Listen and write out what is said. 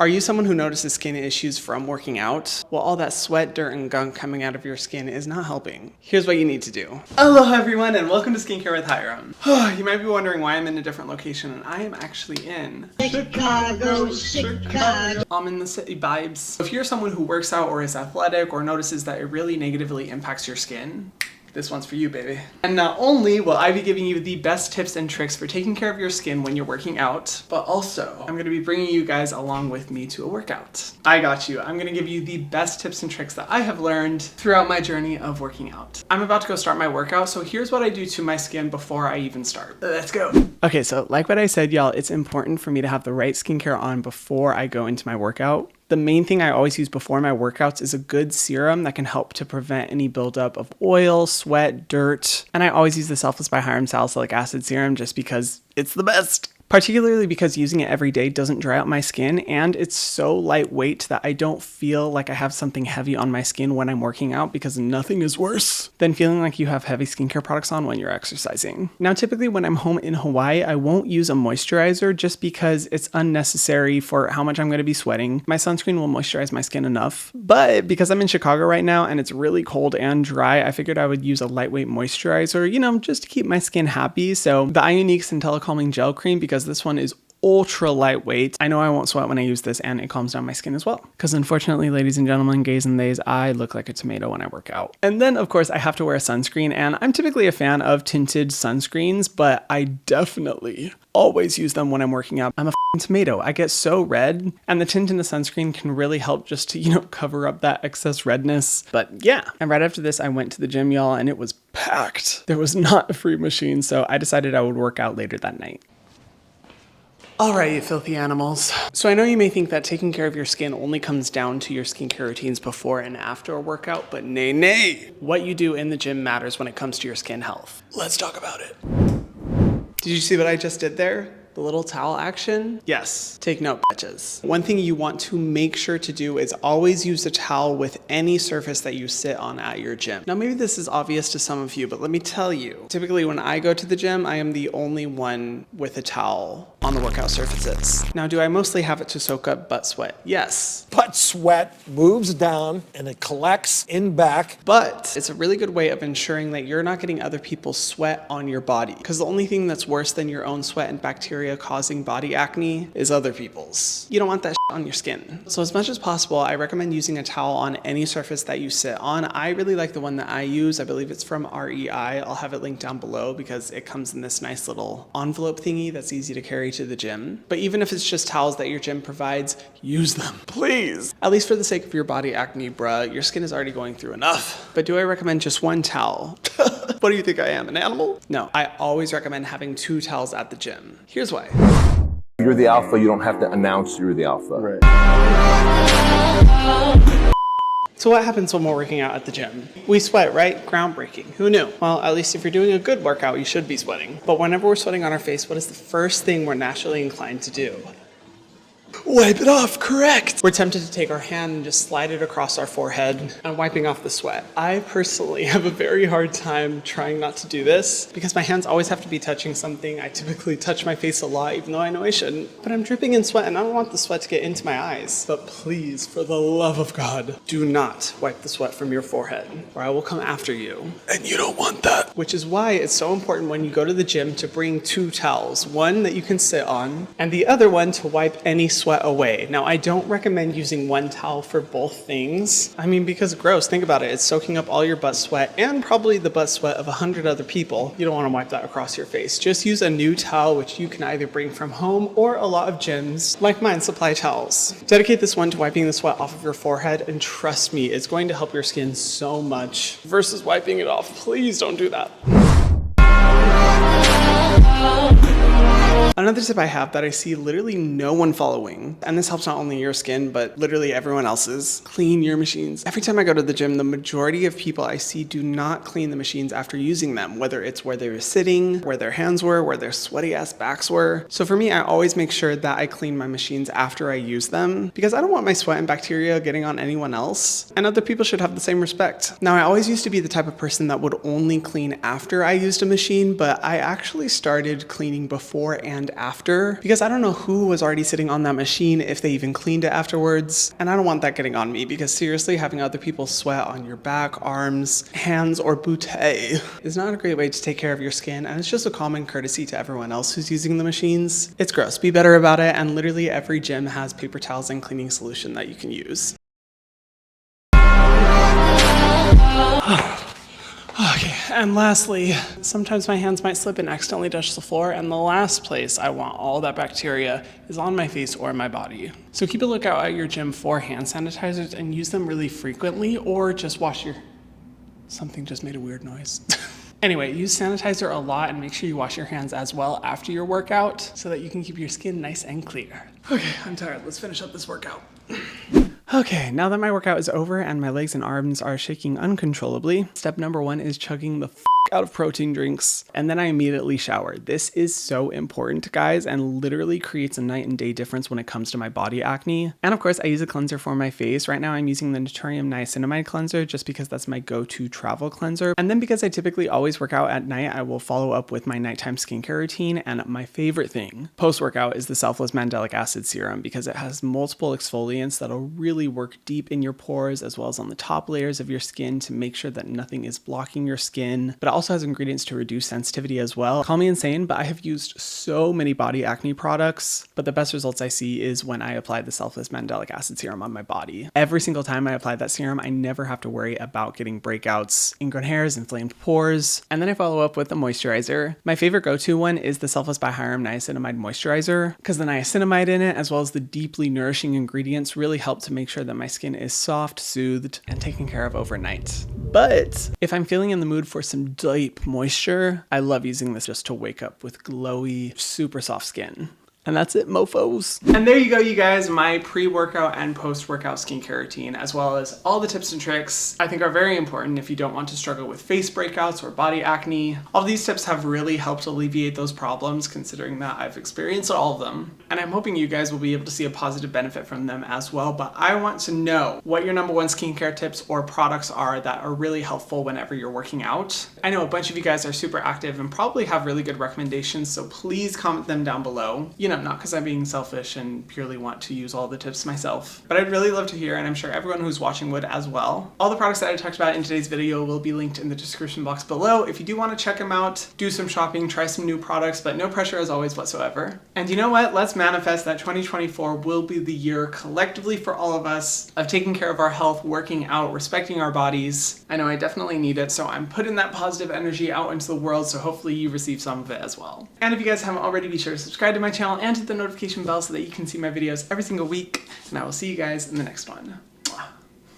Are you someone who notices skin issues from working out? Well, all that sweat, dirt, and gunk coming out of your skin is not helping. Here's what you need to do. Aloha everyone, and welcome to Skincare with Hiram. You might be wondering why I'm in a different location, and I am actually in Chicago. I'm in the city vibes. If you're someone who works out or is athletic or notices that it really negatively impacts your skin, this one's for you, baby. And not only will I be giving you the best tips and tricks for taking care of your skin when you're working out, but also I'm gonna be bringing you guys along with me to a workout. I got you. I'm gonna give you the best tips and tricks that I have learned throughout my journey of working out. I'm about to go start my workout, so here's what I do to my skin before I even start. Let's go. Okay, so like what I said, y'all, it's important for me to have the right skincare on before I go into my workout. The main thing I always use before my workouts is a good serum that can help to prevent any buildup of oil, sweat, dirt. And I always use the Selfless by Hiram Salicylic Acid Serum just because it's the best. Particularly because using it every day doesn't dry out my skin, and it's so lightweight that I don't feel like I have something heavy on my skin when I'm working out, because nothing is worse than feeling like you have heavy skincare products on when you're exercising. Now, typically when I'm home in Hawaii, I won't use a moisturizer just because it's unnecessary for how much I'm going to be sweating. My sunscreen will moisturize my skin enough, but because I'm in Chicago right now and it's really cold and dry, I figured I would use a lightweight moisturizer, just to keep my skin happy. So the Ionique Centella Calming Gel Cream, because this one is ultra lightweight. I know I won't sweat when I use this, and it calms down my skin as well. Because unfortunately, ladies and gentlemen, gays and theys, I look like a tomato when I work out. And then of course I have to wear a sunscreen, and I'm typically a fan of tinted sunscreens, but I definitely always use them when I'm working out. I'm a tomato. I get so red, and the tint in the sunscreen can really help just to, cover up that excess redness. But yeah, and right after this, I went to the gym, y'all, and it was packed. There was not a free machine, so I decided I would work out later that night. All right, you filthy animals. So I know you may think that taking care of your skin only comes down to your skincare routines before and after a workout, but nay. What you do in the gym matters when it comes to your skin health. Let's talk about it. Did you see what I just did there? The little towel action? Yes, take note, bitches. One thing you want to make sure to do is always use a towel with any surface that you sit on at your gym. Now, maybe this is obvious to some of you, but let me tell you, typically when I go to the gym, I am the only one with a towel on the workout surfaces. Now, do I mostly have it to soak up butt sweat? Yes. Butt sweat moves down and it collects in back. But it's a really good way of ensuring that you're not getting other people's sweat on your body. Because the only thing that's worse than your own sweat and bacteria causing body acne is other people's. You don't want that shit on your skin. So as much as possible, I recommend using a towel on any surface that you sit on. I really like the one that I use. I believe it's from REI. I'll have it linked down below because it comes in this nice little envelope thingy that's easy to carry to the gym. But even if it's just towels that your gym provides, use them, please. At least for the sake of your body acne, bruh. Your skin is already going through enough. But do I recommend just one towel? What do you think I am, an animal? No, I always recommend having 2 towels at the gym. Here's why. You're the alpha, you don't have to announce you're the alpha. Right. So what happens when we're working out at the gym? We sweat, right? Groundbreaking. Who knew? Well, at least if you're doing a good workout, you should be sweating. But whenever we're sweating on our face, what is the first thing we're naturally inclined to do? Wipe it off, correct! We're tempted to take our hand and just slide it across our forehead and wiping off the sweat. I personally have a very hard time trying not to do this because my hands always have to be touching something. I typically touch my face a lot, even though I know I shouldn't. But I'm dripping in sweat and I don't want the sweat to get into my eyes. But please, for the love of God, do not wipe the sweat from your forehead or I will come after you. And you don't want that. Which is why it's so important when you go to the gym to bring 2 towels. One that you can sit on and the other one to wipe any sweat away. Now, I don't recommend using one towel for both things. I mean, because gross, think about it. It's soaking up all your butt sweat and probably the butt sweat of 100 other people. You don't want to wipe that across your face. Just use a new towel, which you can either bring from home or a lot of gyms, like mine, supply towels. Dedicate this one to wiping the sweat off of your forehead, and trust me, it's going to help your skin so much versus wiping it off. Please don't do that. Another tip I have that I see literally no one following, and this helps not only your skin, but literally everyone else's, clean your machines. Every time I go to the gym, the majority of people I see do not clean the machines after using them, whether it's where they were sitting, where their hands were, where their sweaty ass backs were. So for me, I always make sure that I clean my machines after I use them because I don't want my sweat and bacteria getting on anyone else, and other people should have the same respect. Now, I always used to be the type of person that would only clean after I used a machine, but I actually started cleaning before and and after, because I don't know who was already sitting on that machine, if they even cleaned it afterwards, and I don't want that getting on me, because seriously, having other people sweat on your back, arms, hands, or bootay is not a great way to take care of your skin, and it's just a common courtesy to everyone else who's using the machines. It's gross. Be better about it, and literally every gym has paper towels and cleaning solution that you can use. Okay, and lastly, sometimes my hands might slip and accidentally touch the floor, and the last place I want all that bacteria is on my face or my body. So keep a lookout at your gym for hand sanitizers and use them really frequently, or just wash your... Something just made a weird noise. Anyway, use sanitizer a lot and make sure you wash your hands as well after your workout so that you can keep your skin nice and clear. Okay, I'm tired. Let's finish up this workout. Okay, now that my workout is over and my legs and arms are shaking uncontrollably, step number 1 is chugging the out of protein drinks, and then I immediately shower. This is so important, guys, and literally creates a night and day difference when it comes to my body acne. And of course, I use a cleanser for my face. Right now, I'm using the Naturium Niacinamide cleanser just because that's my go-to travel cleanser. And then because I typically always work out at night, I will follow up with my nighttime skincare routine. And my favorite thing post-workout is the Selfless Mandelic Acid Serum because it has multiple exfoliants that'll really work deep in your pores as well as on the top layers of your skin to make sure that nothing is blocking your skin. But also has ingredients to reduce sensitivity as well. Call me insane, but I have used so many body acne products, but the best results I see is when I apply the Selfless Mandelic Acid Serum on my body. Every single time I apply that serum, I never have to worry about getting breakouts, ingrown hairs, inflamed pores. And then I follow up with a moisturizer. My favorite go-to one is the Selfless by Hyram Niacinamide Moisturizer because the niacinamide in it, as well as the deeply nourishing ingredients, really help to make sure that my skin is soft, soothed, and taken care of overnight. But if I'm feeling in the mood for some deep moisture, I love using this just to wake up with glowy, super soft skin. And that's it, mofos. And there you go, you guys, my pre-workout and post-workout skincare routine, as well as all the tips and tricks I think are very important if you don't want to struggle with face breakouts or body acne. All of these tips have really helped alleviate those problems, considering that I've experienced all of them. And I'm hoping you guys will be able to see a positive benefit from them as well, but I want to know what your number 1 skincare tips or products are that are really helpful whenever you're working out. I know a bunch of you guys are super active and probably have really good recommendations, so please comment them down below. You know, not because I'm being selfish and purely want to use all the tips myself, but I'd really love to hear, and I'm sure everyone who's watching would as well. All the products that I talked about in today's video will be linked in the description box below if you do want to check them out, do some shopping, try some new products, but no pressure as always whatsoever. And you know what? Let's manifest that 2024 will be the year collectively for all of us of taking care of our health, working out, respecting our bodies. I know I definitely need it, so I'm putting that positive energy out into the world, so hopefully you receive some of it as well. And if you guys haven't already, be sure to subscribe to my channel and hit the notification bell so that you can see my videos every single week, and I will see you guys in the next one.